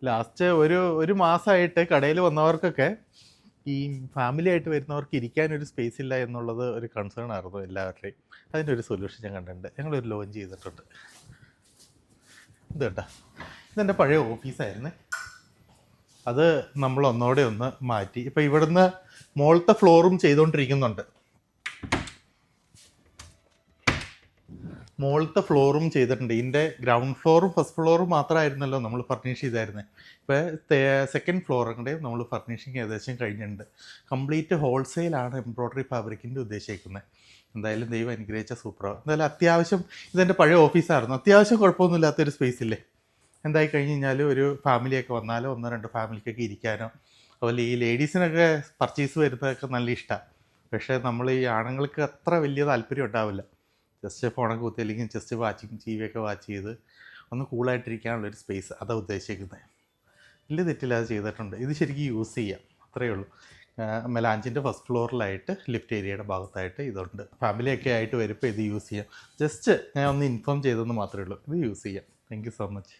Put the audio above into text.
Last ഒരു മാസമായിട്ട് കടയിൽ വന്നവർക്കൊക്കെ ഈ ഫാമിലി ആയിട്ട് വരുന്നവർക്ക് ഇരിക്കാനൊരു സ്പേസ് ഇല്ല എന്നുള്ളത് ഒരു കൺസേൺ ആയിരുന്നു എല്ലാവരുടെയും. അതിൻ്റെ ഒരു സൊല്യൂഷൻ ഞാൻ കണ്ടിട്ടുണ്ട്. ഞങ്ങളൊരു ലോഞ്ച് ചെയ്തിട്ടുണ്ട്. ഇത് കേട്ടോ, ഇതെൻ്റെ പഴയ ഓഫീസായിരുന്നു. അത് നമ്മൾ ഒന്നോടെ ഒന്ന് മാറ്റി. ഇപ്പം ഇവിടുന്ന് മുകളിലത്തെ ഫ്ലോറും ചെയ്തുകൊണ്ടിരിക്കുന്നുണ്ട്. മുകളിലത്തെ ഫ്ലോറും ചെയ്തിട്ടുണ്ട്. ഇതിൻ്റെ ഗ്രൗണ്ട് ഫ്ലോറും ഫസ്റ്റ് ഫ്ലോറും മാത്രമായിരുന്നല്ലോ നമ്മൾ ഫർണിഷ് ചെയ്തായിരുന്നത്. ഇപ്പോൾ സെക്കൻഡ് ഫ്ലോറും കൂടെ നമ്മൾ ഫർണിഷിങ് ഏകദേശം കഴിഞ്ഞിട്ടുണ്ട്. കംപ്ലീറ്റ് ഹോൾസെയിലാണ് എംബ്രോയ്ഡറി ഫാബ്രിക്കിൻ്റെ ഉദ്ദേശിക്കുന്നത്. എന്തായാലും ദൈവം അനുഗ്രഹിച്ച സൂപ്പറാവും. എന്തായാലും അത്യാവശ്യം ഇതെൻ്റെ പഴയ ഓഫീസായിരുന്നു. അത്യാവശ്യം കുഴപ്പമൊന്നുമില്ലാത്തൊരു സ്പേസില്ലേ. എന്തായി കഴിഞ്ഞ് കഴിഞ്ഞാൽ ഒരു ഫാമിലിയൊക്കെ വന്നാലോ 1-2 ഫാമിലിക്കൊക്കെ ഇരിക്കാനോ, അതുപോലെ ഈ ലേഡീസിനൊക്കെ പർച്ചേസ് വരുന്നതൊക്കെ നല്ല ഇഷ്ടമാണ്. പക്ഷേ നമ്മൾ ഈ ആണുങ്ങൾക്ക് അത്ര വലിയ താല്പര്യം ഉണ്ടാവില്ല. ജസ്റ്റ് ഫോണൊക്കെ കുത്തി അല്ലെങ്കിൽ ജസ്റ്റ് വാച്ചിങ് ടി വിയൊക്കെ വാച്ച് ചെയ്ത് ഒന്ന് കൂളായിട്ടിരിക്കാനുള്ളൊരു സ്പേസ് അതാണ് ഉദ്ദേശിക്കുന്നത്. വലിയ തെറ്റില്ലാതെ ചെയ്തിട്ടുണ്ട്. ഇത് ശരിക്കും യൂസ് ചെയ്യാം, അത്രയേ ഉള്ളൂ. മെലാഞ്ചിൻ്റെ ഫസ്റ്റ് ഫ്ലോറിലായിട്ട് ലിഫ്റ്റ് ഏരിയയുടെ ഭാഗത്തായിട്ട് ഇതുണ്ട്. ഫാമിലിയൊക്കെ ആയിട്ട് വരുമ്പോൾ ഇത് യൂസ് ചെയ്യാം. ജസ്റ്റ് ഞാൻ ഒന്ന് ഇൻഫോം ചെയ്തെന്ന് മാത്രമേ ഉള്ളൂ. ഇത് യൂസ് ചെയ്യാം. Thank you so much.